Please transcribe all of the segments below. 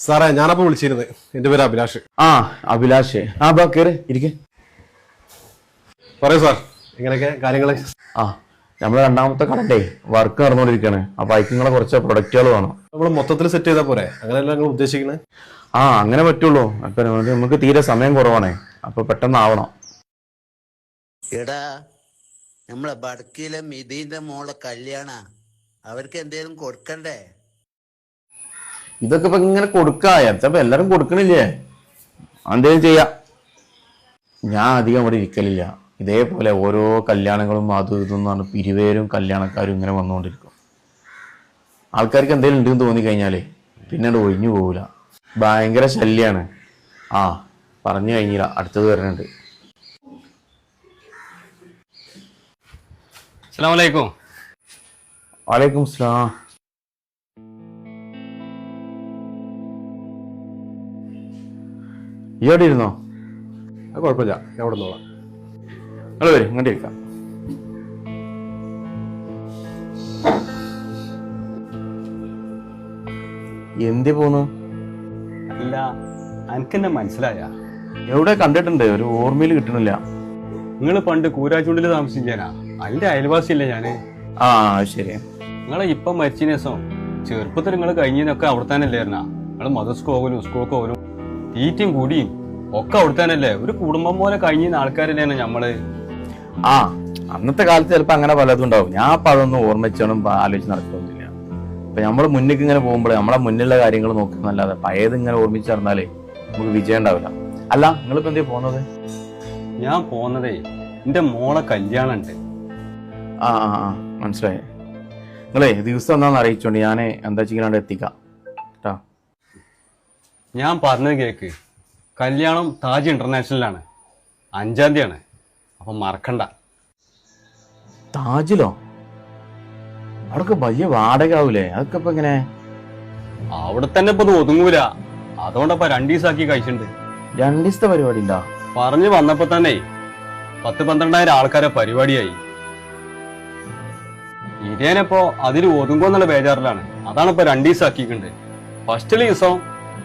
സാറേ ഞാനപ്പോ വിളിച്ചിരുന്നത്. എന്റെ പേര് അഭിലാഷ്. അഭിലാഷ് ബാ കേറ് ഇരിക്കെ. പറയൂ സാർ, എങ്ങനെയൊക്കെ കാര്യങ്ങള്? നമ്മളെ രണ്ടാമത്തെ കടണ്ടേ വർക്ക് നടന്നുകൊണ്ടിരിക്കുകയാണ്. അപ്പൊ അയക്കുങ്ങളെ കുറച്ച് പ്രൊഡക്റ്റുകൾ വേണം. നമ്മൾ മൊത്തത്തിൽ സെറ്റ് ചെയ്താൽ പോരെ? അങ്ങനെയല്ല നിങ്ങൾ ഉദ്ദേശിക്കുന്നത്? അങ്ങനെ പറ്റുള്ളൂ. അപ്പൊ നമുക്ക് തീരെ സമയം കുറവാണേ. അപ്പൊ പെട്ടെന്ന് ആവണം. എടാ, നമ്മളെ ബടക്കിലെ മിതിന്റെ മോളെ കല്യാണ, അവർക്ക് എന്തേലും കൊടുക്കണ്ടേ? ഇതൊക്കെ ഇപ്പൊ ഇങ്ങനെ കൊടുക്കാപ്പൊ എല്ലാരും കൊടുക്കണില്ലേ? എന്തേലും ചെയ്യാം. ഞാൻ അധികം ഇവിടെ ഇരിക്കലില്ല. ഇതേപോലെ ഓരോ കല്യാണങ്ങളും അതും ഇതും എന്ന് പറഞ്ഞ പിരിവേരും കല്യാണക്കാരും ഇങ്ങനെ വന്നുകൊണ്ടിരിക്കും. ആൾക്കാർക്ക് എന്തെങ്കിലും ഉണ്ടെന്ന് തോന്നിക്കഴിഞ്ഞാലേ പിന്നീട് ഒഴിഞ്ഞു പോകില്ല. ഭയങ്കര ശല്യാണ്. പറഞ്ഞു കഴിഞ്ഞില്ല, അടുത്തത് വരുന്നുണ്ട്. അസ്സലാമലൈക്കും. വലൈക്കും സ്ലാം. ഇവിടെ ഇരുന്നോ? അത് കുഴപ്പമില്ല, ഞാൻ അവിടെ നിന്നോളാം. നിങ്ങൾ വരും, ഇങ്ങോട്ട് ഇരിക്കാം. എന്തി പോന്നു? അല്ല, എനിക്കെന്നെ മനസ്സിലായ? എവിടെ കണ്ടിട്ടുണ്ട്, ഒരു ഓർമ്മയിൽ കിട്ടണില്ല. നിങ്ങൾ പണ്ട് കൂരാച്ചുണ്ടിൽ താമസിക്കാനാ? അതിന്റെ അയൽവാസിയല്ലേ ഞാന്? ശരി. നിങ്ങളെ ഇപ്പം മരിച്ചതിന് ശേഷം ചെറുപ്പത്തിൽ നിങ്ങൾ കഴിഞ്ഞതിനൊക്കെ അവിടെ തന്നെ അല്ലായിരുന്നാ? നിങ്ങൾ മദർസ്ക്ക് പോകലും സ്കൂൾക്ക് പോകലും തീറ്റയും കൂടിയും ഒക്കെ അവിടെ തന്നെയല്ലേ? ഒരു കുടുംബം പോലെ കഴിഞ്ഞ ആൾക്കാരല്ലേ നമ്മള്? അന്നത്തെ കാലത്ത് ചിലപ്പോ അങ്ങനെ പലതും ഉണ്ടാവും. ഞാൻ അപ്പൊ അതൊന്നും ഓർമ്മിച്ചോണം ആലോചിച്ച് നടക്കൊന്നുമില്ല. അപ്പൊ നമ്മള് മുന്നിലേക്ക് ഇങ്ങനെ പോകുമ്പോഴേ നമ്മളെ മുന്നിലുള്ള കാര്യങ്ങൾ നോക്കുന്നല്ലാതെ പഴയത് ഇങ്ങനെ ഓർമ്മിച്ച് നടന്നാലേ നമുക്ക് വിജയം ഉണ്ടാവില്ല. അല്ല, നിങ്ങളിപ്പോ എന്തേ പോകുന്നത്? ഞാൻ പോന്നതേ എന്റെ മോളെ കല്യാണം ഉണ്ട്. മനസ്സിലായി. നിങ്ങളെ ദിവസം എന്താന്ന് അറിയിച്ചോണ്ട് ഞാൻ എന്താ ചെയ്യാണ്ട് എത്തിക്കാം കേട്ടോ. ഞാൻ പറഞ്ഞത് കേക്ക്. കല്യാണം താജ് ഇന്റർനാഷണലാണ്, 5-ാം തീയതിയാണ്. അപ്പൊ മറക്കണ്ട. താജിലോ? അവിടൊക്കെ വലിയ വാടക ആവൂലേ? അതൊക്കെ ഇപ്പൊ എങ്ങനെ? അവിടെ തന്നെ ഇപ്പൊ ഒതുങ്ങൂല. അതുകൊണ്ടപ്പ 2 ദിവസമാക്കി കഴിച്ചിട്ടുണ്ട്. 2 ദിവസത്തെ പരിപാടി ഇല്ല പറഞ്ഞു വന്നപ്പോ തന്നെ 10-12,000 ആൾക്കാരെ പരിപാടിയായി. ഇതേനപ്പോ അതിൽ ഒതുങ്ങുന്നുള്ള ബേജാറിലാണ്. അതാണിപ്പോ 2 ദിവസം ആക്കിയിട്ടുണ്ട്. ഫസ്റ്റ് ദിവസം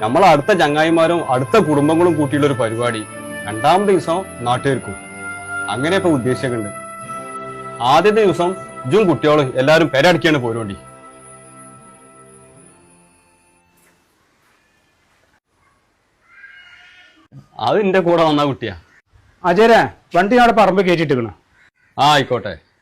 നമ്മളെ അടുത്ത ചങ്ങായിമാരും അടുത്ത കുടുംബങ്ങളും കൂട്ടിയുള്ള ഒരു പരിപാടി. 2ാമത്തെ ദിവസം നാട്ടുകാർക്കും. അങ്ങനെ ഇപ്പൊ ഉദ്ദേശിക്കുന്നുണ്ട്. ആദ്യത്തെ ദിവസം ഇജും കുട്ടികളും എല്ലാരും പെരടിക്കാണ് പോരോണ്ടി. അത് എന്റെ കൂടെ വന്ന കുട്ടിയാ. അജയരെ, വണ്ടി അവിടെ പറമ്പ് കയറ്റിട്ടിരിക്കണം. ആയിക്കോട്ടെ.